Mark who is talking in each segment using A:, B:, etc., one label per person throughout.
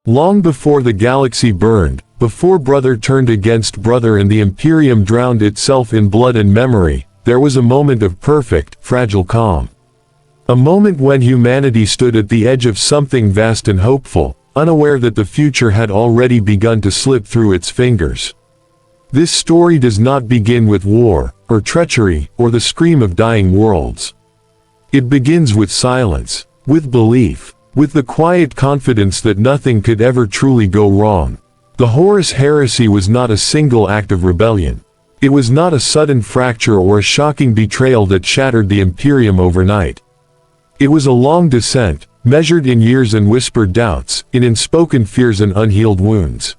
A: Long before the galaxy burned, before brother turned against brother and the Imperium drowned itself in blood and memory, there was a moment of perfect, fragile calm. A moment when humanity stood at the edge of something vast and hopeful, unaware that the future had already begun to slip through its fingers. This story does not begin with war, or treachery, or the scream of dying worlds. It begins with silence, with belief, with the quiet confidence that nothing could ever truly go wrong. The Horus Heresy was not a single act of rebellion. It was not a sudden fracture or a shocking betrayal that shattered the Imperium overnight. It was a long descent, measured in years and whispered doubts, in unspoken fears and unhealed wounds.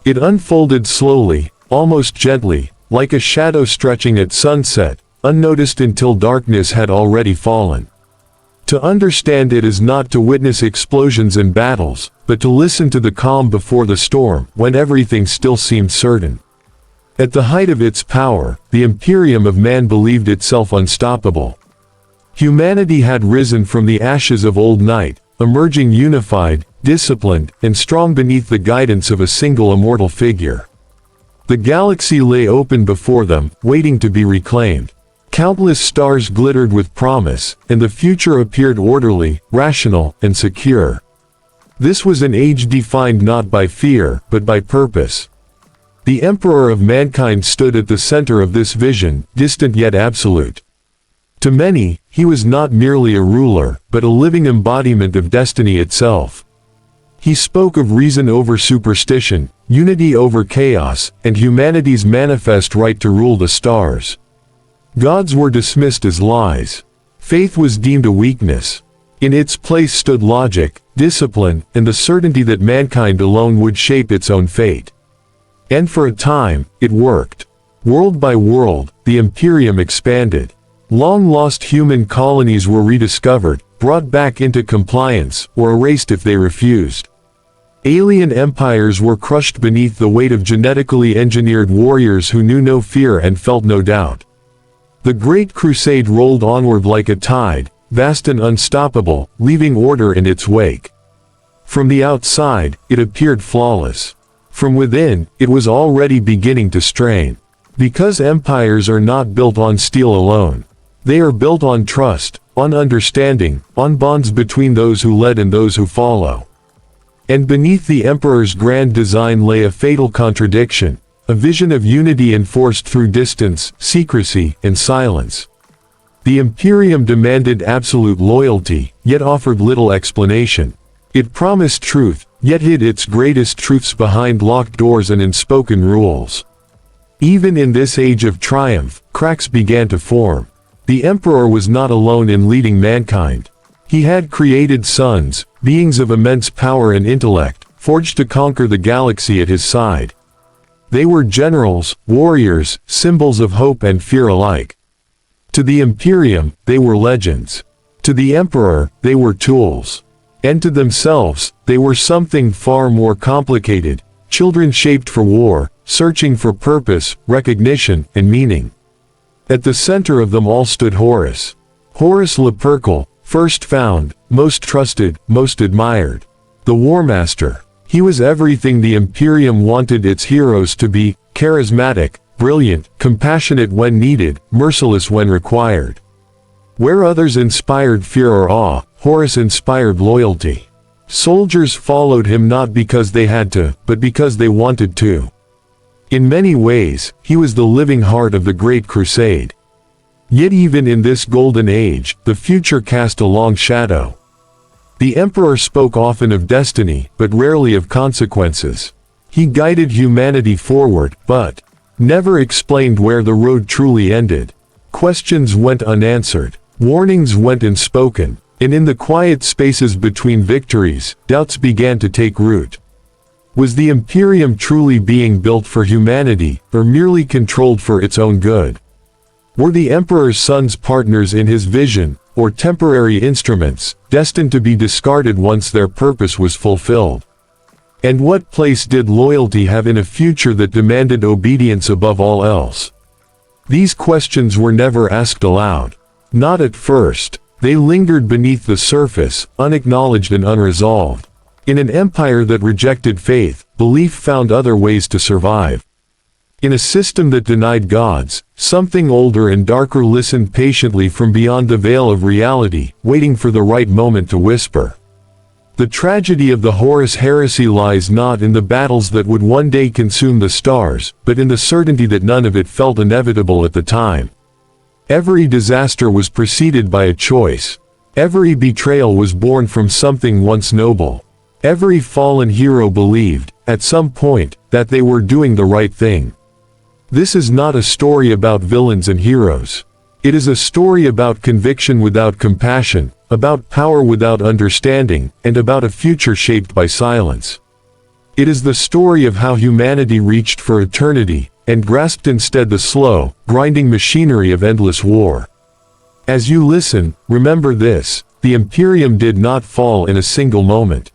A: It unfolded slowly, almost gently, like a shadow stretching at sunset, unnoticed until darkness had already fallen. To understand it is not to witness explosions and battles, but to listen to the calm before the storm, when everything still seemed certain. At the height of its power, the Imperium of man believed itself unstoppable. Humanity had risen from the ashes of old night, emerging unified, disciplined, and strong beneath the guidance of a single immortal figure. The galaxy lay open before them, waiting to be reclaimed. Countless stars glittered with promise, and the future appeared orderly, rational, and secure. This was an age defined not by fear, but by purpose. The Emperor of mankind stood at the center of this vision, distant yet absolute. To many, he was not merely a ruler, but a living embodiment of destiny itself. He spoke of reason over superstition, unity over chaos, and humanity's manifest right to rule the stars. Gods were dismissed as lies. Faith was deemed a weakness. In its place stood logic, discipline, and the certainty that mankind alone would shape its own fate. And for a time, it worked. World by world, the Imperium expanded. Long-lost human colonies were rediscovered, brought back into compliance, or erased if they refused. Alien empires were crushed beneath the weight of genetically engineered warriors who knew no fear and felt no doubt. The Great Crusade rolled onward like a tide, vast and unstoppable, leaving order in its wake. From the outside, it appeared flawless. From within, it was already beginning to strain. Because empires are not built on steel alone. They are built on trust, on understanding, on bonds between those who lead and those who follow. And beneath the emperor's grand design lay a fatal contradiction, a vision of unity enforced through distance, secrecy, and silence. The Imperium demanded absolute loyalty, yet offered little explanation. It promised truth, yet hid its greatest truths behind locked doors and unspoken rules. Even in this age of triumph, cracks began to form. The Emperor was not alone in leading mankind. He had created sons, beings of immense power and intellect, forged to conquer the galaxy at his side. They were generals, warriors, symbols of hope and fear alike. To the Imperium, they were legends. To the Emperor, they were tools. And to themselves, they were something far more complicated, children shaped for war, searching for purpose, recognition, and meaning. At the center of them all stood Horus. Horus Lupercal, first found, most trusted, most admired. The War Master. He was everything the Imperium wanted its heroes to be: charismatic, brilliant, compassionate when needed, merciless when required. Where others inspired fear or awe, Horus inspired loyalty. Soldiers followed him not because they had to, but because they wanted to. In many ways, he was the living heart of the Great Crusade. Yet even in this golden age, the future cast a long shadow. The Emperor spoke often of destiny, but rarely of consequences. He guided humanity forward, but never explained where the road truly ended. Questions went unanswered. Warnings went unspoken. And in the quiet spaces between victories, doubts began to take root. Was the Imperium truly being built for humanity, or merely controlled for its own good? Were the Emperor's sons partners in his vision, or temporary instruments, destined to be discarded once their purpose was fulfilled? And what place did loyalty have in a future that demanded obedience above all else? These questions were never asked aloud. Not at first. They lingered beneath the surface, unacknowledged and unresolved. In an empire that rejected faith, belief found other ways to survive. In a system that denied gods, something older and darker listened patiently from beyond the veil of reality, waiting for the right moment to whisper. The tragedy of the Horus Heresy lies not in the battles that would one day consume the stars, but in the certainty that none of it felt inevitable at the time. Every disaster was preceded by a choice. Every betrayal was born from something once noble. Every fallen hero believed, at some point, that they were doing the right thing. This is not a story about villains and heroes. It is a story about conviction without compassion, about power without understanding, and about a future shaped by silence. It is the story of how humanity reached for eternity, and grasped instead the slow, grinding machinery of endless war. As you listen, remember this: the Imperium did not fall in a single moment.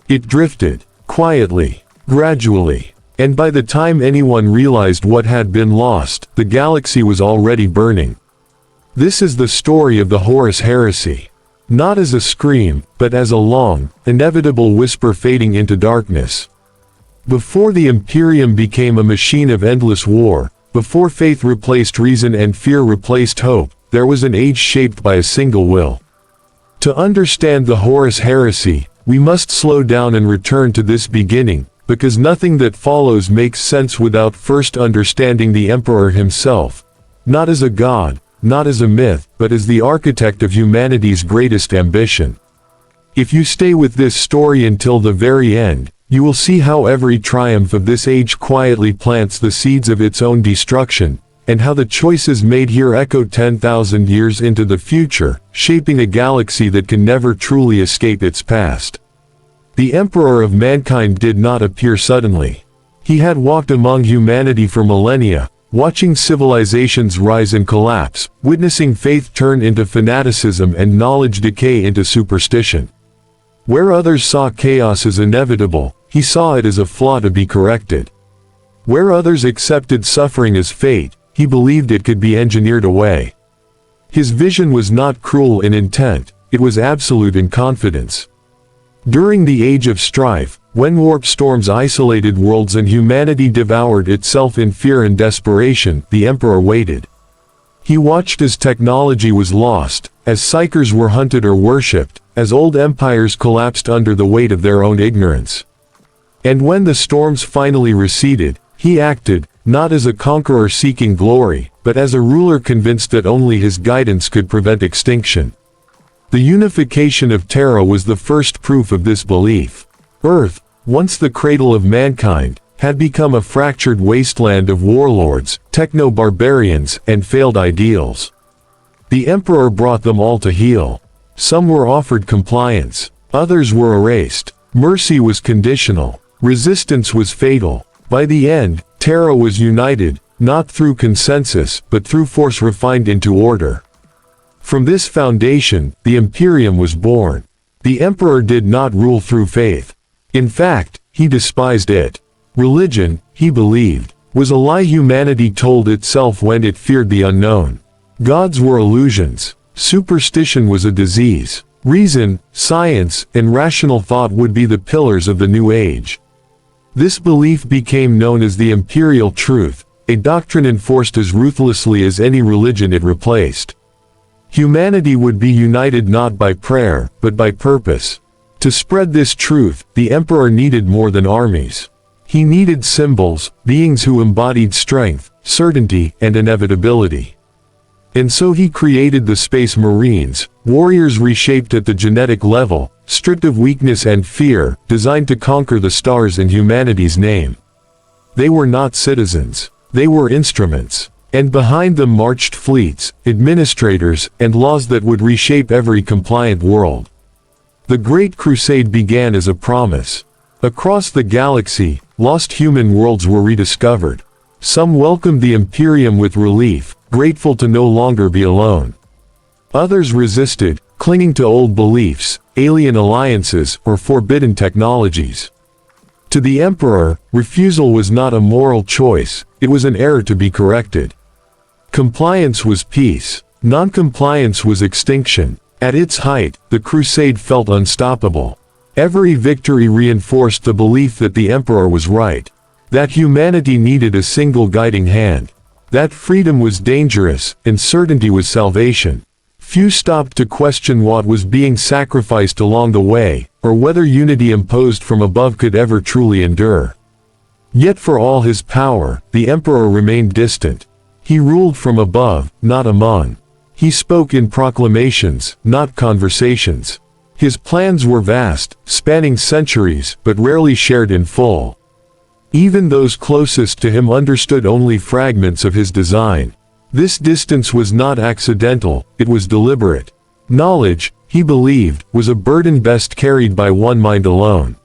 A: It drifted, quietly, gradually, and by the time anyone realized what had been lost, the galaxy was already burning. This is the story of the Horus Heresy. Not as a scream, but as a long, inevitable whisper fading into darkness. Before the Imperium became a machine of endless war, before faith replaced reason and fear replaced hope, there was an age shaped by a single will. To understand the Horus Heresy, we must slow down and return to this beginning, because nothing that follows makes sense without first understanding the Emperor himself, not as a god, not as a myth, but as the architect of humanity's greatest ambition. If you stay with this story until the very end, you will see how every triumph of this age quietly plants the seeds of its own destruction, and how the choices made here echo 10,000 years into the future, shaping a galaxy that can never truly escape its past. The Emperor of mankind did not appear suddenly. He had walked among humanity for millennia, watching civilizations rise and collapse, witnessing faith turn into fanaticism and knowledge decay into superstition. Where others saw chaos as inevitable, he saw it as a flaw to be corrected. Where others accepted suffering as fate, he believed it could be engineered away. His vision was not cruel in intent, it was absolute in confidence. During the Age of Strife, when warp storms isolated worlds and humanity devoured itself in fear and desperation, the Emperor waited. He watched as technology was lost, as psychers were hunted or worshipped, as old empires collapsed under the weight of their own ignorance. And when the storms finally receded, he acted, not as a conqueror seeking glory, but as a ruler convinced that only his guidance could prevent extinction. The unification of Terra was the first proof of this belief. Earth, once the cradle of mankind, had become a fractured wasteland of warlords, techno-barbarians, and failed ideals. The Emperor brought them all to heel. Some were offered compliance, others were erased. Mercy was conditional, resistance was fatal. By the end, Terra was united, not through consensus, but through force refined into order. From this foundation, the Imperium was born. The Emperor did not rule through faith. In fact, he despised it. Religion, he believed, was a lie humanity told itself when it feared the unknown. Gods were illusions. Superstition was a disease. Reason, science, and rational thought would be the pillars of the new age. This belief became known as the imperial truth, a doctrine enforced as ruthlessly as any religion it replaced. Humanity would be united not by prayer, but by purpose. To spread this truth, the Emperor needed more than armies. He needed symbols, beings who embodied strength, certainty, and inevitability. And so he created the Space Marines, warriors reshaped at the genetic level, stripped of weakness and fear, designed to conquer the stars in humanity's name. They were not citizens. They were instruments. And behind them marched fleets, administrators, and laws that would reshape every compliant world. The Great Crusade began as a promise. Across the galaxy, lost human worlds were rediscovered. Some welcomed the Imperium with relief, grateful to no longer be alone. Others resisted, clinging to old beliefs, alien alliances, or forbidden technologies. To the Emperor, refusal was not a moral choice, it was an error to be corrected. Compliance was peace. Non-compliance was extinction. At its height, the crusade felt unstoppable. Every victory reinforced the belief that the Emperor was right, that humanity needed a single guiding hand, that freedom was dangerous, and certainty was salvation. Few stopped to question what was being sacrificed along the way, or whether unity imposed from above could ever truly endure. Yet for all his power, the Emperor remained distant. He ruled from above, not among. He spoke in proclamations, not conversations. His plans were vast, spanning centuries, but rarely shared in full. Even those closest to him understood only fragments of his design. This distance was not accidental, it was deliberate. Knowledge, he believed, was a burden best carried by one mind alone.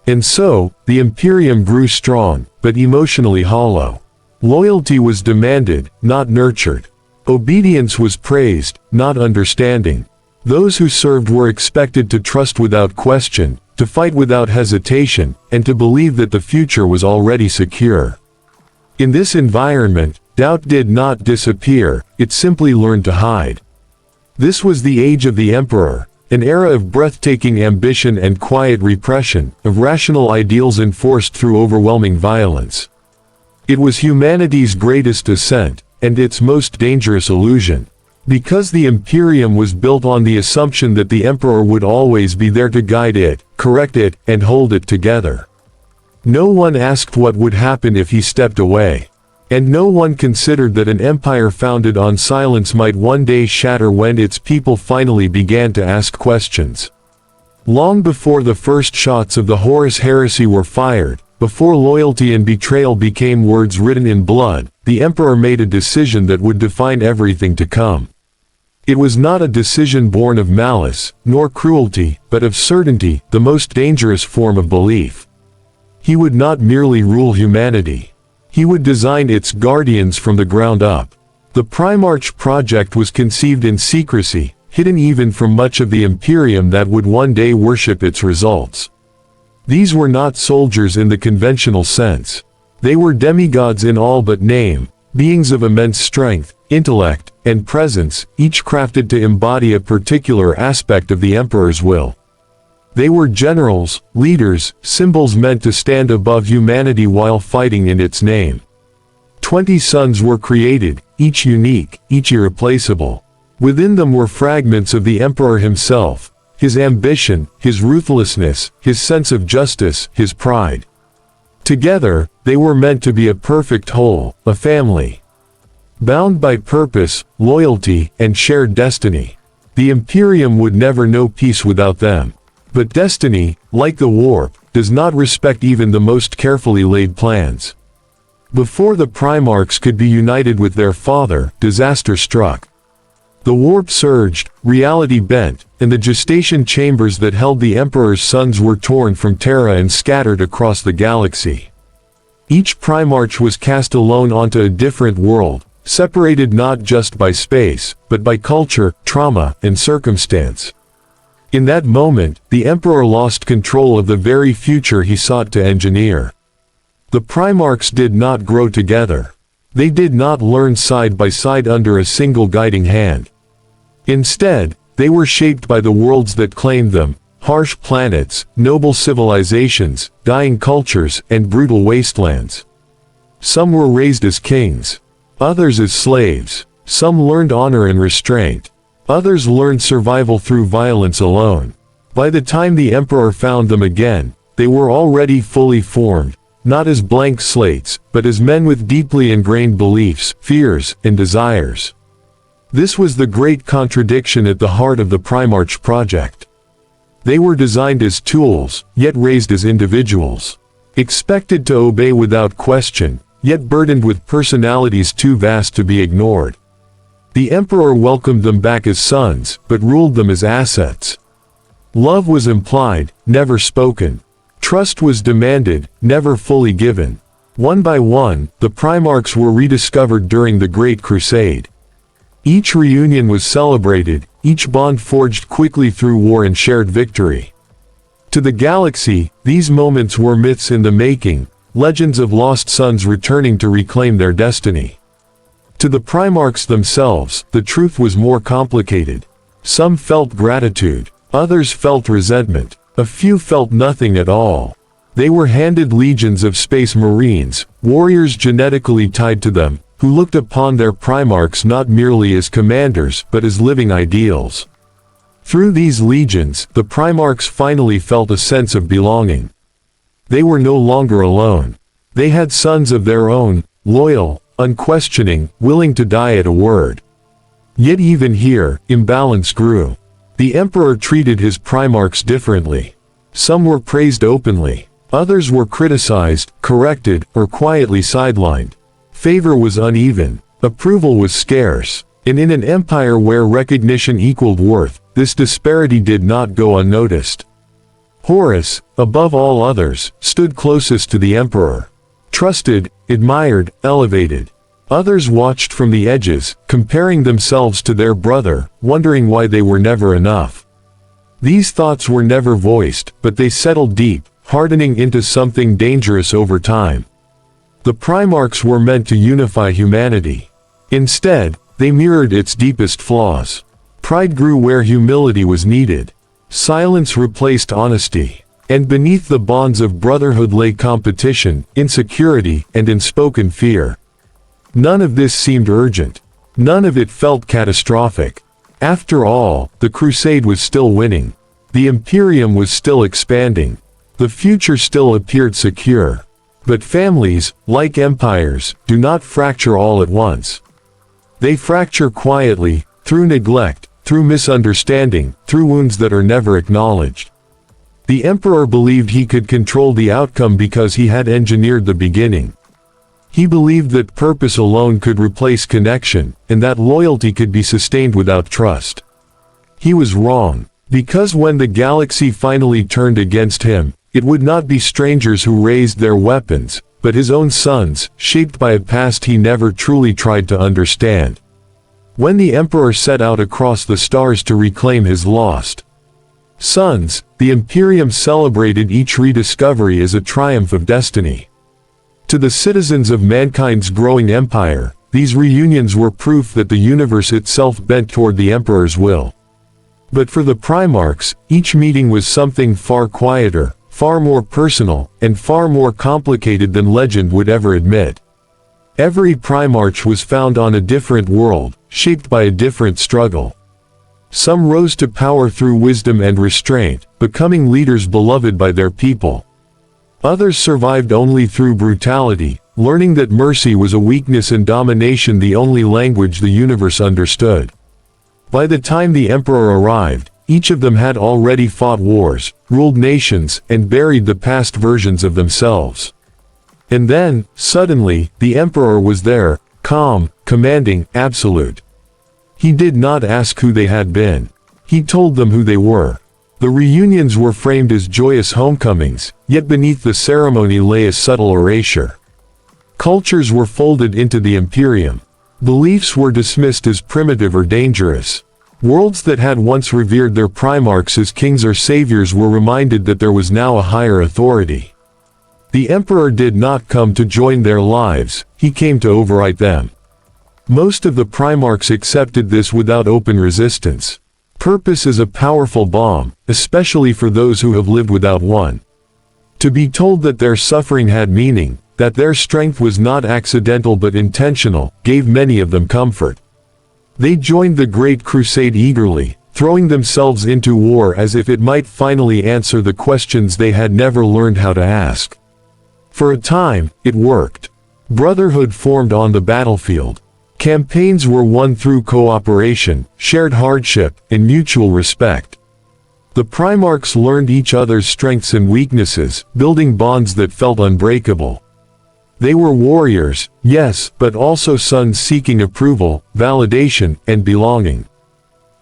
A: And so, the Imperium grew strong, but emotionally hollow. Loyalty was demanded, not nurtured. Obedience was praised, not understanding. Those who served were expected to trust without question, to fight without hesitation, and to believe that the future was already secure. In this environment, doubt did not disappear, it simply learned to hide. This was the age of the Emperor, an era of breathtaking ambition and quiet repression, of rational ideals enforced through overwhelming violence. It was humanity's greatest ascent, and its most dangerous illusion. Because the Imperium was built on the assumption that the Emperor would always be there to guide it, correct it, and hold it together. No one asked what would happen if he stepped away. And no one considered that an empire founded on silence might one day shatter when its people finally began to ask questions. Long before the first shots of the Horus Heresy were fired, before loyalty and betrayal became words written in blood, the Emperor made a decision that would define everything to come. It was not a decision born of malice, nor cruelty, but of certainty, the most dangerous form of belief. He would not merely rule humanity. He would design its guardians from the ground up. The Primarch project was conceived in secrecy, hidden even from much of the Imperium that would one day worship its results. These were not soldiers in the conventional sense. They were demigods in all but name, beings of immense strength, intellect, and presence, each crafted to embody a particular aspect of the Emperor's will. They were generals, leaders, symbols meant to stand above humanity while fighting in its name. 20 sons were created, each unique, each irreplaceable. Within them were fragments of the Emperor himself, his ambition, his ruthlessness, his sense of justice, his pride. Together, they were meant to be a perfect whole, a family. Bound by purpose, loyalty, and shared destiny. The Imperium would never know peace without them. But destiny, like the warp, does not respect even the most carefully laid plans. Before the Primarchs could be united with their father, disaster struck. The warp surged, reality bent, and the gestation chambers that held the Emperor's sons were torn from Terra and scattered across the galaxy. Each Primarch was cast alone onto a different world, separated not just by space, but by culture, trauma, and circumstance. In that moment, the Emperor lost control of the very future he sought to engineer. The Primarchs did not grow together. They did not learn side by side under a single guiding hand. Instead, they were shaped by the worlds that claimed them, harsh planets, noble civilizations, dying cultures, and brutal wastelands. Some were raised as kings. Others as slaves. Some learned honor and restraint. Others learned survival through violence alone. By the time the Emperor found them again, they were already fully formed, not as blank slates, but as men with deeply ingrained beliefs, fears, and desires. This was the great contradiction at the heart of the Primarch project. They were designed as tools, yet raised as individuals. Expected to obey without question, yet burdened with personalities too vast to be ignored. The Emperor welcomed them back as sons, but ruled them as assets. Love was implied, never spoken. Trust was demanded, never fully given. One by one, the Primarchs were rediscovered during the Great Crusade. Each reunion was celebrated, each bond forged quickly through war and shared victory. To the galaxy, these moments were myths in the making, legends of lost sons returning to reclaim their destiny. To the Primarchs themselves, the truth was more complicated. Some felt gratitude, others felt resentment, A few felt nothing at all. They were handed legions of space marines, warriors genetically tied to them, who looked upon their Primarchs not merely as commanders but as living ideals. Through these legions, the Primarchs finally felt a sense of belonging. They were no longer alone. They had sons of their own, loyal, unquestioning, willing to die at a word. Yet even here, imbalance grew. The Emperor treated his Primarchs differently. Some were praised openly. Others were criticized, corrected, or quietly sidelined. Favor was uneven. Approval was scarce. And in an empire where recognition equaled worth, this disparity did not go unnoticed. Horus, above all others, stood closest to the Emperor. Trusted, admired, elevated. Others watched from the edges, comparing themselves to their brother, wondering why they were never enough. These thoughts were never voiced, but they settled deep, hardening into something dangerous over time. The Primarchs were meant to unify humanity. Instead, they mirrored its deepest flaws. Pride grew where humility was needed. Silence replaced honesty. And beneath the bonds of brotherhood lay competition, insecurity, and unspoken fear. None of this seemed urgent. None of it felt catastrophic. After all, the crusade was still winning. The Imperium was still expanding. The future still appeared secure. But families, like empires, do not fracture all at once. They fracture quietly, through neglect, through misunderstanding, through wounds that are never acknowledged. The Emperor believed he could control the outcome because he had engineered the beginning. He believed that purpose alone could replace connection, and that loyalty could be sustained without trust. He was wrong, because when the galaxy finally turned against him, it would not be strangers who raised their weapons, but his own sons, shaped by a past he never truly tried to understand. When the Emperor set out across the stars to reclaim his lost sons, the Imperium celebrated each rediscovery as a triumph of destiny. To the citizens of mankind's growing empire, these reunions were proof that the universe itself bent toward the Emperor's will. But for the Primarchs, each meeting was something far quieter, far more personal, and far more complicated than legend would ever admit. Every Primarch was found on a different world, shaped by a different struggle. Some rose to power through wisdom and restraint, becoming leaders beloved by their people. Others survived only through brutality, learning that mercy was a weakness and domination the only language the universe understood. By the time the Emperor arrived, each of them had already fought wars, ruled nations, and buried the past versions of themselves. And then, suddenly, the Emperor was there, calm, commanding, absolute. He did not ask who they had been. He told them who they were. The reunions were framed as joyous homecomings, yet beneath the ceremony lay a subtle erasure. Cultures were folded into the Imperium. Beliefs were dismissed as primitive or dangerous. Worlds that had once revered their Primarchs as kings or saviors were reminded that there was now a higher authority. The Emperor did not come to join their lives, he came to overwrite them. Most of the Primarchs accepted this without open resistance. Purpose is a powerful bomb, especially for those who have lived without one. To be told that their suffering had meaning, that their strength was not accidental but intentional, gave many of them comfort. They joined the Great Crusade eagerly, throwing themselves into war as if it might finally answer the questions they had never learned how to ask. For a time, it worked. Brotherhood formed on the battlefield. Campaigns were won through cooperation, shared hardship, and mutual respect. The Primarchs learned each other's strengths and weaknesses, building bonds that felt unbreakable. They were warriors, yes, but also sons seeking approval, validation, and belonging.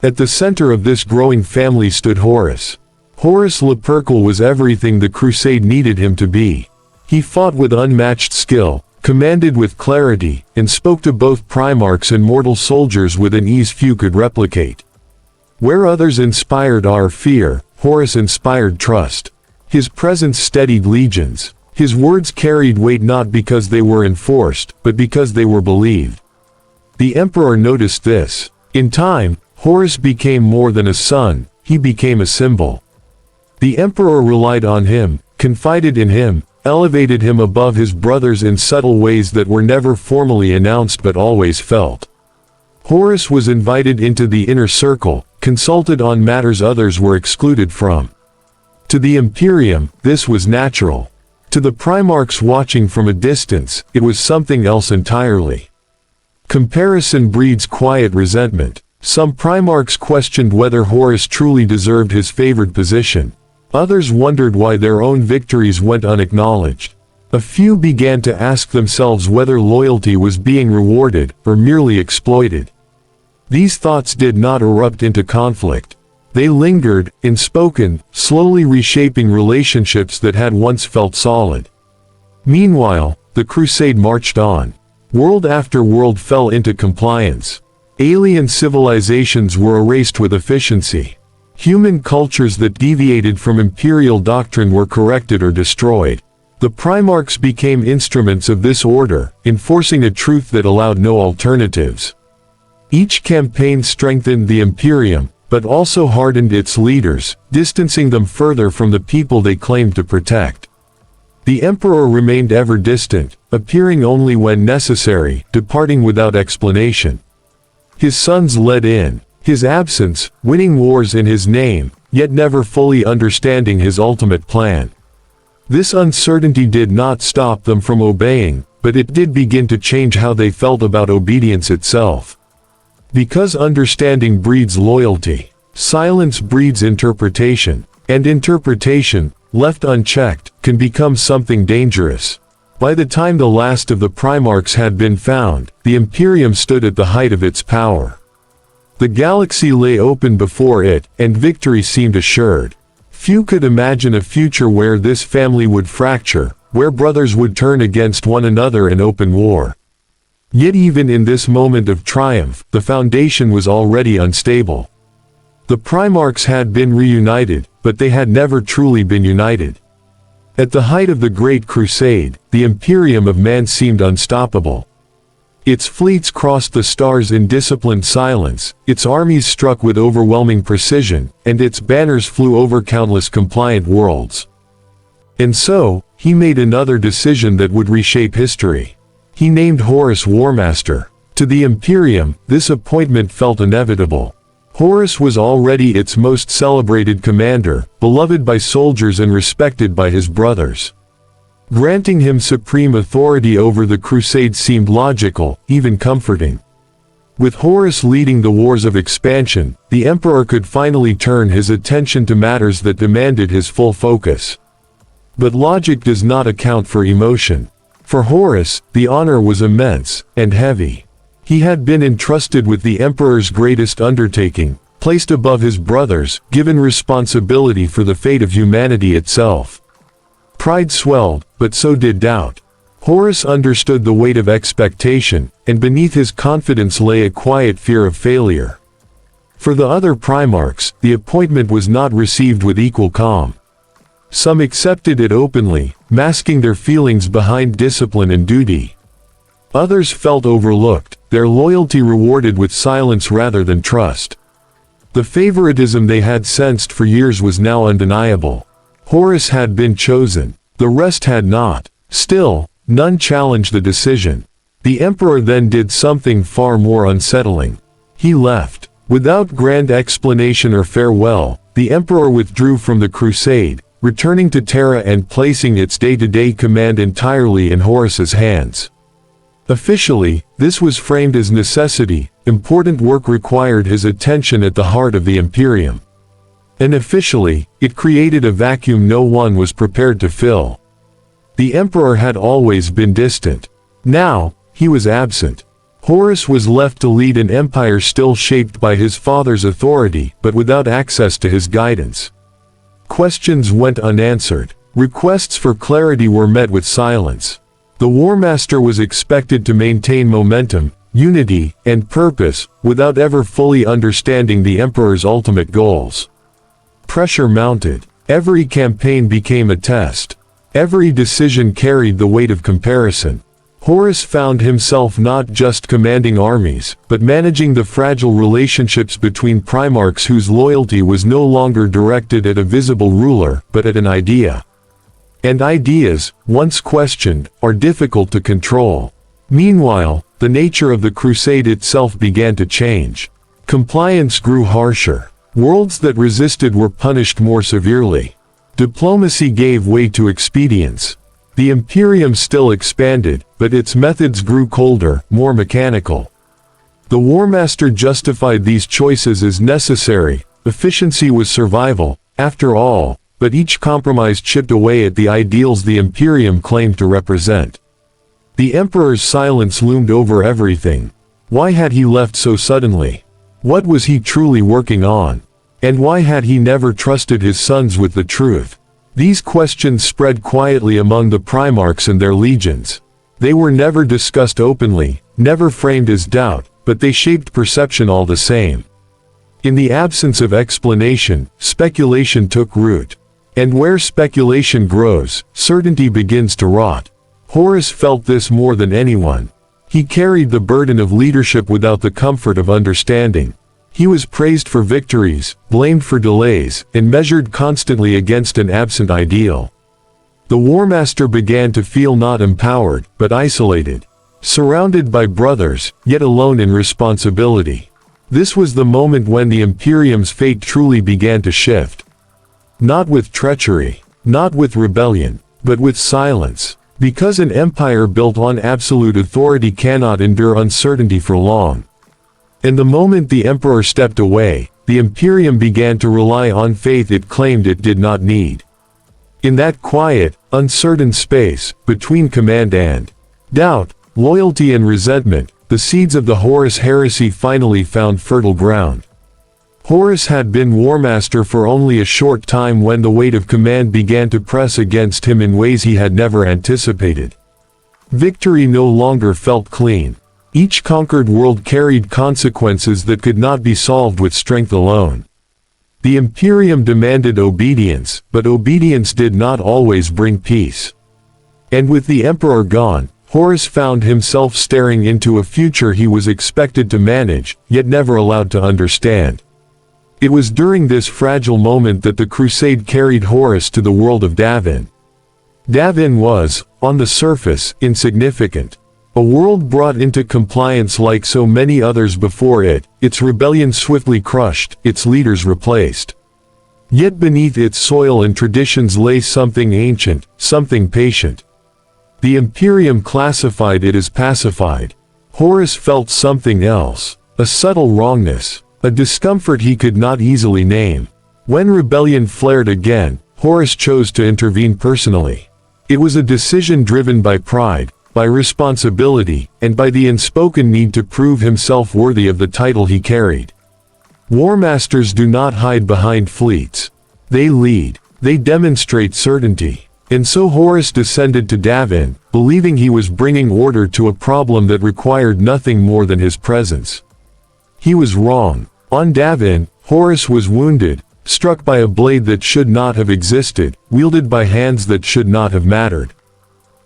A: At the center of this growing family stood Horus. Horus Lupercal was everything the Crusade needed him to be. He fought with unmatched skill, commanded with clarity, and spoke to both Primarchs and mortal soldiers with an ease few could replicate. Where others inspired fear, Horus inspired trust. His presence steadied legions. His words carried weight not because they were enforced, but because they were believed. The Emperor noticed this. In time, Horus became more than a son, he became a symbol. The emperor relied on him, confided in him, elevated him above his brothers in subtle ways that were never formally announced but always felt. Horus was invited into the inner circle, consulted on matters others were excluded from. To the Imperium, this was natural. To the Primarchs watching from a distance, it was something else entirely. Comparison breeds quiet resentment. Some Primarchs questioned whether Horus truly deserved his favored position. Others wondered why their own victories went unacknowledged. A few began to ask themselves whether loyalty was being rewarded or merely exploited. These thoughts did not erupt into conflict. They lingered, unspoken, slowly reshaping relationships that had once felt solid. Meanwhile, the crusade marched on. World after world fell into compliance. Alien civilizations were erased with efficiency. Human cultures that deviated from imperial doctrine were corrected or destroyed. The Primarchs became instruments of this order, enforcing a truth that allowed no alternatives. Each campaign strengthened the Imperium, but also hardened its leaders, distancing them further from the people they claimed to protect. The Emperor remained ever distant, appearing only when necessary, departing without explanation. His sons led in his absence, winning wars in his name, yet never fully understanding his ultimate plan. This uncertainty did not stop them from obeying, but it did begin to change how they felt about obedience itself. Because understanding breeds loyalty, silence breeds interpretation, and interpretation, left unchecked, can become something dangerous. By the time the last of the Primarchs had been found, the Imperium stood at the height of its power. The galaxy lay open before it, and victory seemed assured. Few could imagine a future where this family would fracture, where brothers would turn against one another in open war. Yet even in this moment of triumph, the foundation was already unstable. The Primarchs had been reunited, but they had never truly been united. At the height of the Great Crusade, the Imperium of Man seemed unstoppable. Its fleets crossed the stars in disciplined silence, its armies struck with overwhelming precision, and its banners flew over countless compliant worlds. And so, he made another decision that would reshape history. He named Horus Warmaster. To the Imperium, this appointment felt inevitable. Horus was already its most celebrated commander, beloved by soldiers and respected by his brothers. Granting him supreme authority over the crusade seemed logical, even comforting. With Horus leading the wars of expansion, the Emperor could finally turn his attention to matters that demanded his full focus. But logic does not account for emotion. For Horus, the honor was immense, and heavy. He had been entrusted with the Emperor's greatest undertaking, placed above his brothers, given responsibility for the fate of humanity itself. Pride swelled, but so did doubt. Horus understood the weight of expectation, and beneath his confidence lay a quiet fear of failure. For the other Primarchs, the appointment was not received with equal calm. Some accepted it openly, masking their feelings behind discipline and duty. Others felt overlooked, their loyalty rewarded with silence rather than trust. The favoritism they had sensed for years was now undeniable. Horus had been chosen, the rest had not. Still, none challenged the decision. The Emperor then did something far more unsettling. He left. Without grand explanation or farewell, the Emperor withdrew from the crusade, returning to Terra and placing its day-to-day command entirely in Horus's hands. Officially, this was framed as necessity. Important work required his attention at the heart of the Imperium. Unofficially, it created a vacuum no one was prepared to fill. The Emperor had always been distant. Now, he was absent. Horus was left to lead an empire still shaped by his father's authority, but without access to his guidance. Questions went unanswered. Requests for clarity were met with silence. The Warmaster was expected to maintain momentum, unity, and purpose, without ever fully understanding the Emperor's ultimate goals. Pressure mounted. Every campaign became a test. Every decision carried the weight of comparison. Horus found himself not just commanding armies, but managing the fragile relationships between Primarchs whose loyalty was no longer directed at a visible ruler, but at an idea. And ideas, once questioned, are difficult to control. Meanwhile, the nature of the crusade itself began to change. Compliance grew harsher. Worlds that resisted were punished more severely. Diplomacy gave way to expedience. The Imperium still expanded, but its methods grew colder, more mechanical. The Warmaster justified these choices as necessary. Efficiency was survival, after all, but each compromise chipped away at the ideals the Imperium claimed to represent. The Emperor's silence loomed over everything. Why had he left so suddenly? What was he truly working on? And why had he never trusted his sons with the truth? These questions spread quietly among the Primarchs and their legions. They were never discussed openly, never framed as doubt, but they shaped perception all the same. In the absence of explanation, speculation took root. And where speculation grows, certainty begins to rot. Horus felt this more than anyone. He carried the burden of leadership without the comfort of understanding. He was praised for victories, blamed for delays, and measured constantly against an absent ideal. The Warmaster began to feel not empowered, but isolated. Surrounded by brothers, yet alone in responsibility. This was the moment when the Imperium's fate truly began to shift. Not with treachery, not with rebellion, but with silence. Because an empire built on absolute authority cannot endure uncertainty for long. And the moment the Emperor stepped away, the Imperium began to rely on faith it claimed it did not need. In that quiet, uncertain space, between command and doubt, loyalty and resentment, the seeds of the Horus Heresy finally found fertile ground. Horus had been Warmaster for only a short time when the weight of command began to press against him in ways he had never anticipated. Victory no longer felt clean. Each conquered world carried consequences that could not be solved with strength alone. The Imperium demanded obedience, but obedience did not always bring peace. And with the Emperor gone, Horus found himself staring into a future he was expected to manage, yet never allowed to understand. It was during this fragile moment that the crusade carried Horus to the world of Davin. Davin was, on the surface, insignificant. A world brought into compliance like so many others before it, its rebellion swiftly crushed, its leaders replaced. Yet beneath its soil and traditions lay something ancient, something patient. The Imperium classified it as pacified. Horus felt something else, a subtle wrongness, a discomfort he could not easily name. When rebellion flared again, Horus chose to intervene personally. It was a decision driven by pride, by responsibility, and by the unspoken need to prove himself worthy of the title he carried. Warmasters do not hide behind fleets. They lead. They demonstrate certainty. And so Horus descended to Davin, believing he was bringing order to a problem that required nothing more than his presence. He was wrong. On Davin, Horus was wounded, struck by a blade that should not have existed, wielded by hands that should not have mattered.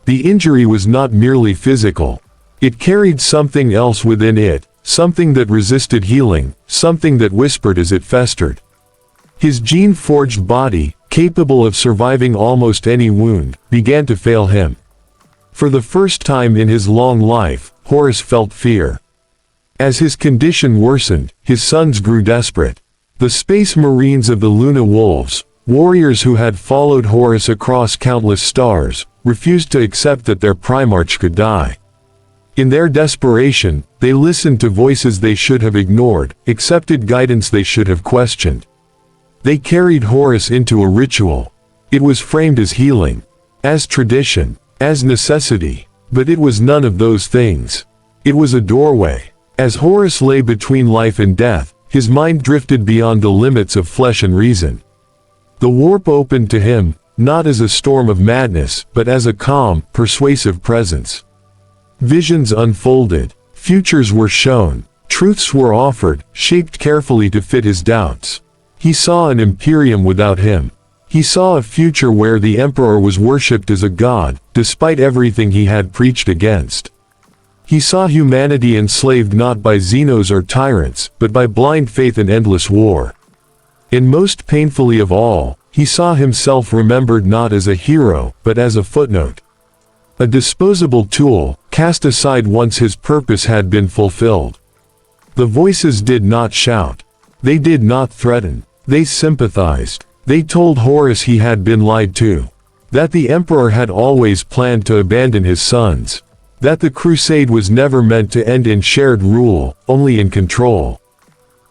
A: The injury was not merely physical. It carried something else within it, something that resisted healing, something that whispered as it festered. His gene-forged body, capable of surviving almost any wound, began to fail him. For the first time in his long life, Horus felt fear. As his condition worsened, his sons grew desperate. The Space Marines of the Luna Wolves, warriors who had followed Horus across countless stars, refused to accept that their Primarch could die. In their desperation, they listened to voices they should have ignored, accepted guidance they should have questioned. They carried Horus into a ritual. It was framed as healing, as tradition, as necessity, but it was none of those things. It was a doorway. As Horus lay between life and death, his mind drifted beyond the limits of flesh and reason. The warp opened to him, not as a storm of madness, but as a calm, persuasive presence. Visions unfolded, futures were shown, truths were offered, shaped carefully to fit his doubts. He saw an Imperium without him. He saw a future where the Emperor was worshipped as a god, despite everything he had preached against. He saw humanity enslaved not by Xenos or tyrants, but by blind faith and endless war. And most painfully of all, he saw himself remembered not as a hero, but as a footnote. A disposable tool, cast aside once his purpose had been fulfilled. The voices did not shout. They did not threaten. They sympathized. They told Horus he had been lied to. That the Emperor had always planned to abandon his sons. That the crusade was never meant to end in shared rule, only in control.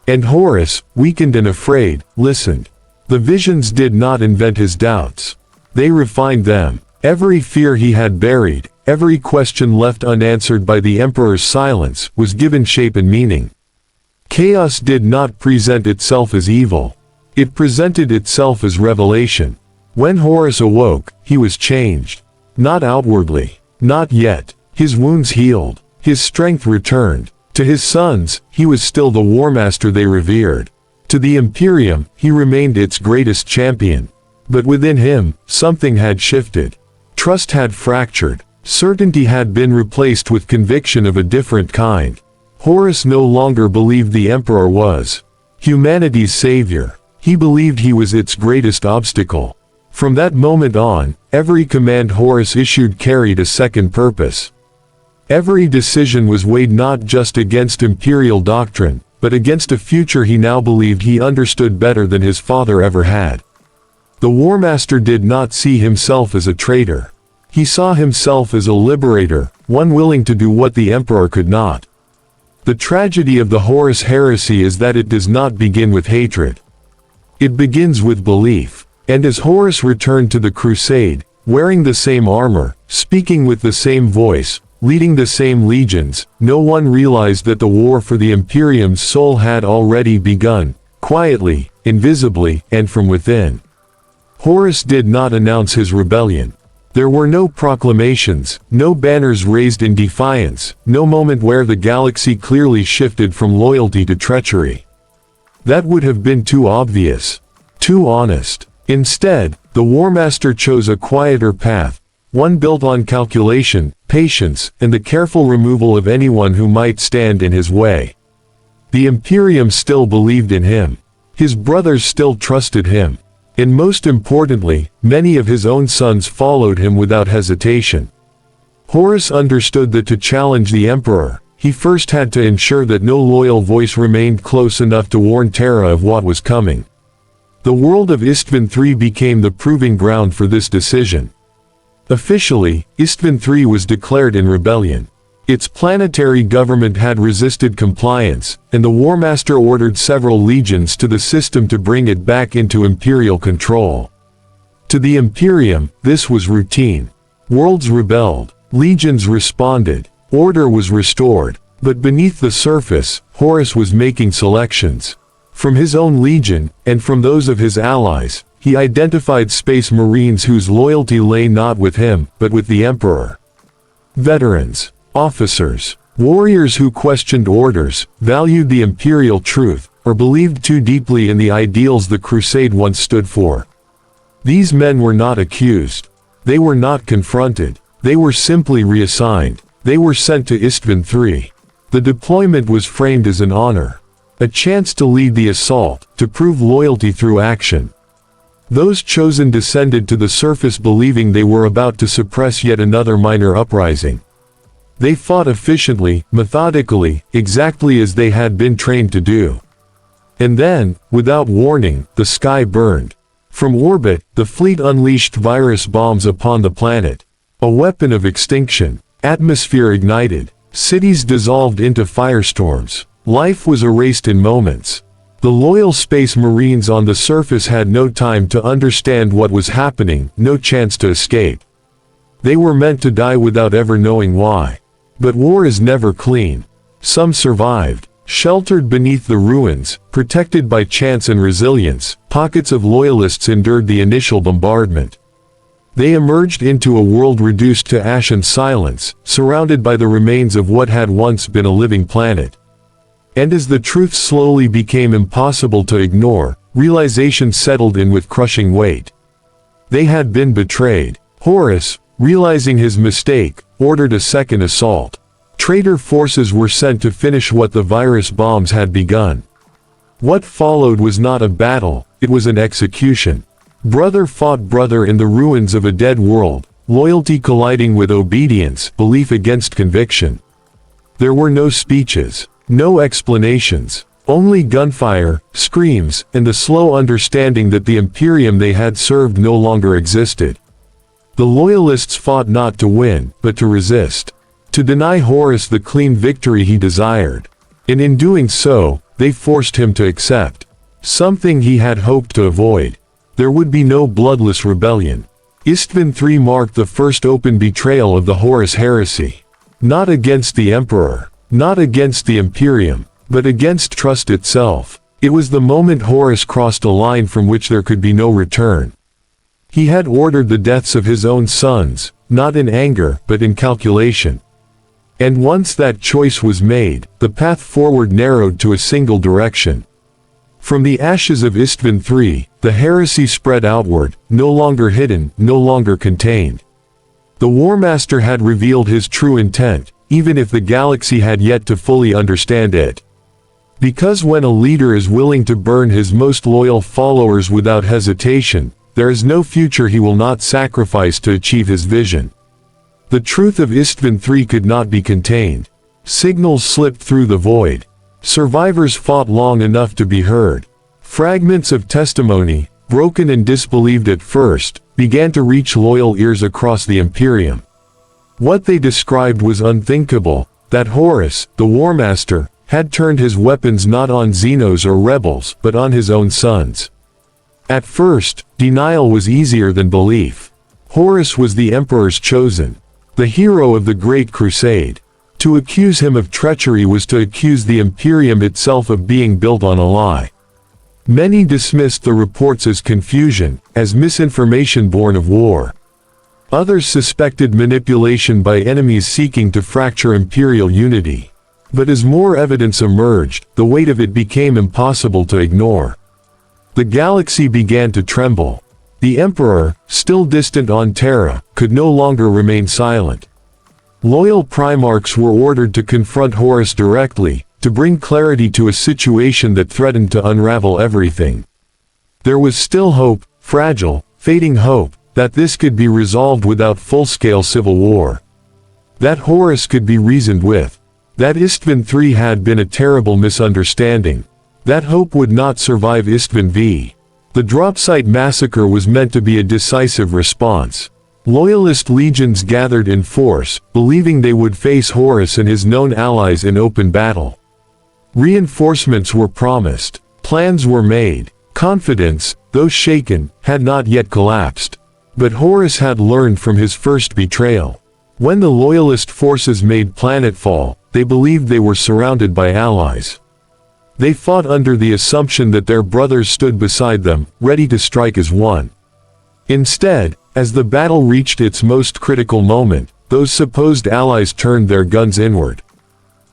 A: And Horus, weakened and afraid, listened. The visions did not invent his doubts. They refined them. Every fear he had buried, every question left unanswered by the Emperor's silence, was given shape and meaning. Chaos did not present itself as evil. It presented itself as revelation. When Horus awoke, he was changed. Not outwardly. Not yet. His wounds healed. His strength returned. To his sons, he was still the war master they revered. To the Imperium, he remained its greatest champion. But within him, something had shifted. Trust had fractured. Certainty had been replaced with conviction of a different kind. Horus no longer believed the Emperor was humanity's savior. He believed he was its greatest obstacle. From that moment on, every command Horus issued carried a second purpose. Every decision was weighed not just against imperial doctrine, but against a future he now believed he understood better than his father ever had. The War Master did not see himself as a traitor. He saw himself as a liberator, one willing to do what the Emperor could not. The tragedy of the Horus Heresy is that it does not begin with hatred. It begins with belief. And as Horus returned to the crusade, wearing the same armor, speaking with the same voice, leading the same legions, no one realized that the war for the Imperium's soul had already begun, quietly, invisibly, and from within. Horus did not announce his rebellion. There were no proclamations, no banners raised in defiance, no moment where the galaxy clearly shifted from loyalty to treachery. That would have been too obvious, too honest. Instead, the War Master chose a quieter path, one built on calculation, patience, and the careful removal of anyone who might stand in his way. The Imperium still believed in him. His brothers still trusted him. And most importantly, many of his own sons followed him without hesitation. Horus understood that to challenge the Emperor, he first had to ensure that no loyal voice remained close enough to warn Terra of what was coming. The world of Istvan III became the proving ground for this decision. Officially, Istvan III was declared in rebellion. Its planetary government had resisted compliance, and the War Master ordered several legions to the system to bring it back into imperial control. To the Imperium, this was routine. Worlds rebelled, legions responded, order was restored, but beneath the surface, Horus was making selections. From his own legion, and from those of his allies, he identified Space Marines whose loyalty lay not with him, but with the Emperor. Veterans, officers, warriors who questioned orders, valued the imperial truth, or believed too deeply in the ideals the Crusade once stood for. These men were not accused. They were not confronted. They were simply reassigned. They were sent to Istvan III. The deployment was framed as an honor. A chance to lead the assault, to prove loyalty through action. Those chosen descended to the surface believing they were about to suppress yet another minor uprising. They fought efficiently, methodically, exactly as they had been trained to do. And then, without warning, the sky burned. From orbit, the fleet unleashed virus bombs upon the planet. A weapon of extinction. Atmosphere ignited. Cities dissolved into firestorms. Life was erased in moments. The loyal Space Marines on the surface had no time to understand what was happening, no chance to escape. They were meant to die without ever knowing why. But war is never clean. Some survived. Sheltered beneath the ruins, protected by chance and resilience, pockets of loyalists endured the initial bombardment. They emerged into a world reduced to ash and silence, surrounded by the remains of what had once been a living planet. And as the truth slowly became impossible to ignore, realization settled in with crushing weight. They had been betrayed. Horus, realizing his mistake, ordered a second assault. Traitor forces were sent to finish what the virus bombs had begun. What followed was not a battle, it was an execution. Brother fought brother in the ruins of a dead world, loyalty colliding with obedience, belief against conviction. There were no speeches, no explanations, only gunfire, screams, and the slow understanding that the Imperium they had served no longer existed. The Loyalists fought not to win, but to resist. To deny Horus the clean victory he desired. And in doing so, they forced him to accept something he had hoped to avoid. There would be no bloodless rebellion. Istvan III marked the first open betrayal of the Horus Heresy. Not against the Emperor, not against the Imperium, but against trust itself. It was the moment Horus crossed a line from which there could be no return. He had ordered the deaths of his own sons, not in anger, but in calculation. And once that choice was made, the path forward narrowed to a single direction. From the ashes of Istvan III, the heresy spread outward, no longer hidden, no longer contained. The Warmaster had revealed his true intent, even if the galaxy had yet to fully understand it. Because when a leader is willing to burn his most loyal followers without hesitation, there is no future he will not sacrifice to achieve his vision. The truth of Istvan III could not be contained. Signals slipped through the void. Survivors fought long enough to be heard. Fragments of testimony, broken and disbelieved at first, began to reach loyal ears across the Imperium. What they described was unthinkable, that Horus, the Warmaster, had turned his weapons not on Xenos or rebels, but on his own sons. At first, denial was easier than belief. Horus was the Emperor's chosen, the hero of the Great Crusade. To accuse him of treachery was to accuse the Imperium itself of being built on a lie. Many dismissed the reports as confusion, as misinformation born of war. Others suspected manipulation by enemies seeking to fracture imperial unity. But as more evidence emerged, the weight of it became impossible to ignore. The galaxy began to tremble. The Emperor, still distant on Terra, could no longer remain silent. Loyal Primarchs were ordered to confront Horus directly, to bring clarity to a situation that threatened to unravel everything. There was still hope, fragile, fading hope, that this could be resolved without full-scale civil war. That Horus could be reasoned with. That Istvan III had been a terrible misunderstanding. That hope would not survive Istvan V. The Dropsite massacre was meant to be a decisive response. Loyalist legions gathered in force, believing they would face Horus and his known allies in open battle. Reinforcements were promised, plans were made, confidence, though shaken, had not yet collapsed. But Horus had learned from his first betrayal. When the Loyalist forces made planetfall, they believed they were surrounded by allies. They fought under the assumption that their brothers stood beside them, ready to strike as one. Instead, as the battle reached its most critical moment, those supposed allies turned their guns inward.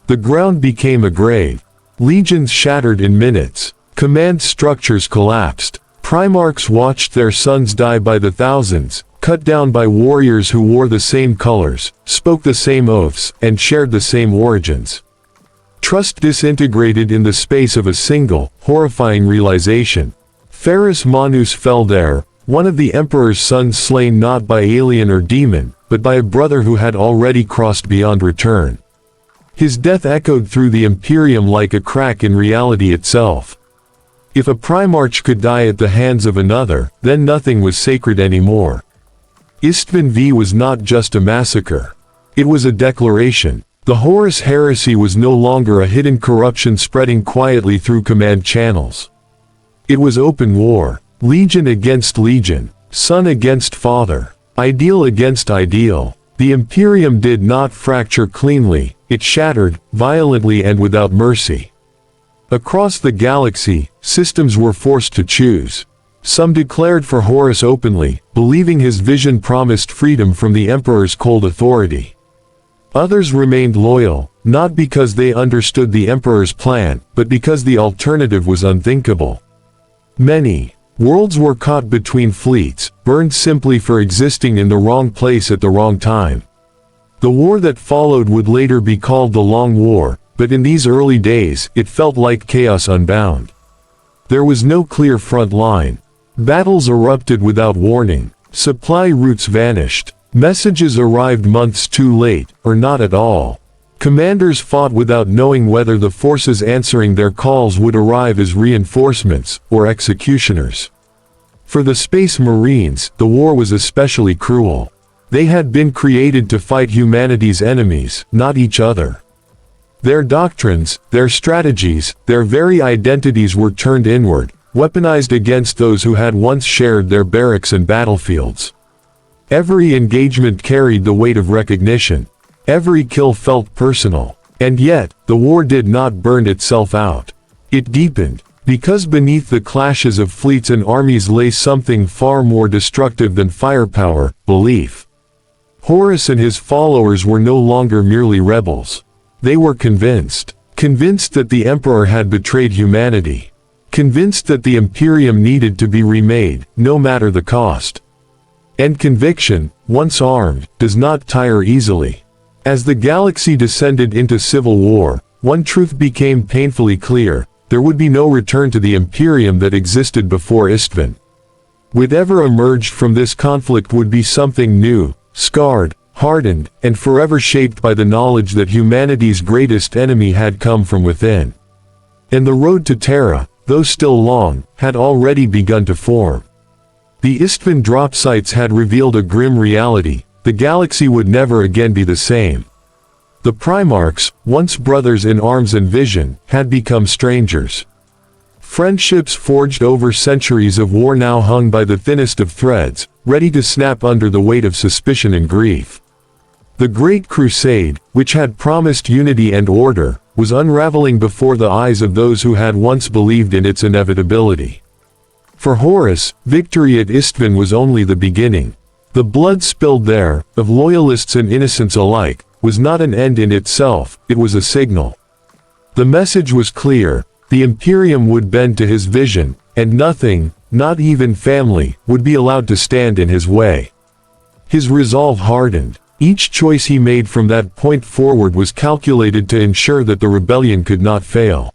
A: The ground became a grave. Legions shattered in minutes. Command structures collapsed. Primarchs watched their sons die by the thousands, cut down by warriors who wore the same colors, spoke the same oaths, and shared the same origins. Trust disintegrated in the space of a single, horrifying realization. Ferrus Manus fell there, one of the Emperor's sons slain not by alien or demon, but by a brother who had already crossed beyond return. His death echoed through the Imperium like a crack in reality itself. If a Primarch could die at the hands of another, then nothing was sacred anymore. Istvan V was not just a massacre. It was a declaration. The Horus Heresy was no longer a hidden corruption spreading quietly through command channels. It was open war, legion against legion, son against father, ideal against ideal. The Imperium did not fracture cleanly, it shattered, violently and without mercy. Across the galaxy, systems were forced to choose. Some declared for Horus openly, believing his vision promised freedom from the Emperor's cold authority. Others remained loyal, not because they understood the Emperor's plan, but because the alternative was unthinkable. Many worlds were caught between fleets, burned simply for existing in the wrong place at the wrong time. The war that followed would later be called the Long War, but in these early days, it felt like chaos unbound. There was no clear front line. Battles erupted without warning. Supply routes vanished. Messages arrived months too late, or not at all. Commanders fought without knowing whether the forces answering their calls would arrive as reinforcements, or executioners. For the Space Marines, the war was especially cruel. They had been created to fight humanity's enemies, not each other. Their doctrines, their strategies, their very identities were turned inward, weaponized against those who had once shared their barracks and battlefields. Every engagement carried the weight of recognition. Every kill felt personal. And yet, the war did not burn itself out. It deepened, because beneath the clashes of fleets and armies lay something far more destructive than firepower: belief. Horus and his followers were no longer merely rebels. They were convinced that the Emperor had betrayed humanity. Convinced that the Imperium needed to be remade, no matter the cost. And conviction, once armed, does not tire easily. As the galaxy descended into civil war, one truth became painfully clear: there would be no return to the Imperium that existed before Istvan. Whatever emerged from this conflict would be something new, scarred, hardened, and forever shaped by the knowledge that humanity's greatest enemy had come from within. And the road to Terra, though still long, had already begun to form. The Istvan drop sites had revealed a grim reality: the galaxy would never again be the same. The Primarchs, once brothers in arms and vision, had become strangers. Friendships forged over centuries of war now hung by the thinnest of threads, ready to snap under the weight of suspicion and grief. The Great Crusade, which had promised unity and order, was unraveling before the eyes of those who had once believed in its inevitability. For Horus, victory at Istvan was only the beginning. The blood spilled there, of loyalists and innocents alike, was not an end in itself, it was a signal. The message was clear: the Imperium would bend to his vision, and nothing, not even family, would be allowed to stand in his way. His resolve hardened. Each choice he made from that point forward was calculated to ensure that the rebellion could not fail.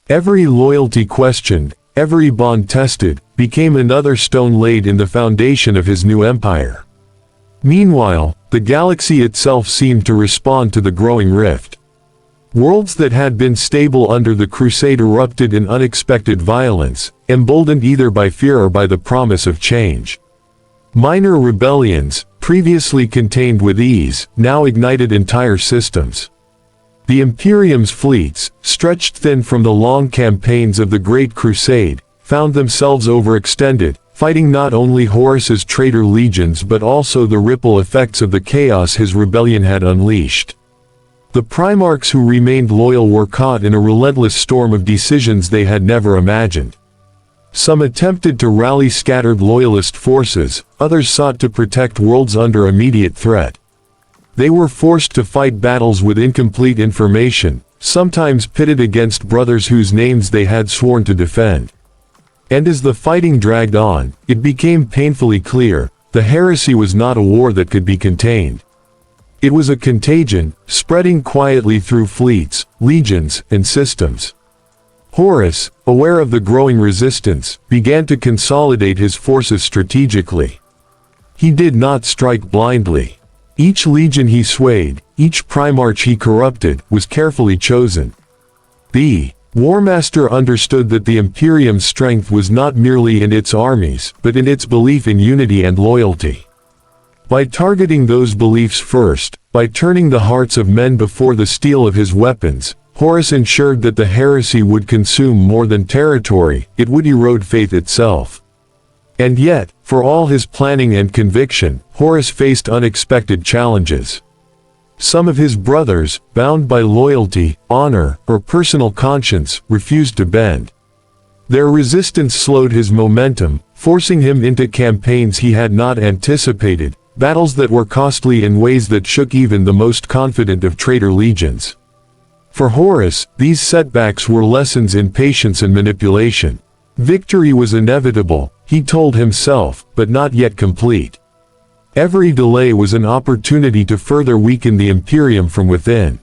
A: Every loyalty questioned, every bond tested, became another stone laid in the foundation of his new empire. Meanwhile, the galaxy itself seemed to respond to the growing rift. Worlds that had been stable under the Crusade erupted in unexpected violence, emboldened either by fear or by the promise of change. Minor rebellions, previously contained with ease, now ignited entire systems. The Imperium's fleets, stretched thin from the long campaigns of the Great Crusade, found themselves overextended, fighting not only Horus's traitor legions but also the ripple effects of the chaos his rebellion had unleashed. The Primarchs who remained loyal were caught in a relentless storm of decisions they had never imagined. Some attempted to rally scattered loyalist forces, others sought to protect worlds under immediate threat. They were forced to fight battles with incomplete information, sometimes pitted against brothers whose names they had sworn to defend. And as the fighting dragged on, it became painfully clear: the heresy was not a war that could be contained. It was a contagion, spreading quietly through fleets, legions, and systems. Horus, aware of the growing resistance, began to consolidate his forces strategically. He did not strike blindly. Each legion he swayed, each Primarch he corrupted, was carefully chosen. The Warmaster understood that the Imperium's strength was not merely in its armies, but in its belief in unity and loyalty. By targeting those beliefs first, by turning the hearts of men before the steel of his weapons, Horus ensured that the heresy would consume more than territory, it would erode faith itself. And yet, for all his planning and conviction, Horus faced unexpected challenges. Some of his brothers, bound by loyalty, honor, or personal conscience, refused to bend. Their resistance slowed his momentum, forcing him into campaigns he had not anticipated, battles that were costly in ways that shook even the most confident of traitor legions. For Horus, these setbacks were lessons in patience and manipulation. Victory was inevitable, he told himself, but not yet complete. Every delay was an opportunity to further weaken the Imperium from within.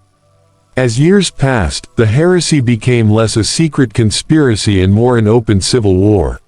A: As years passed, the heresy became less a secret conspiracy and more an open civil war.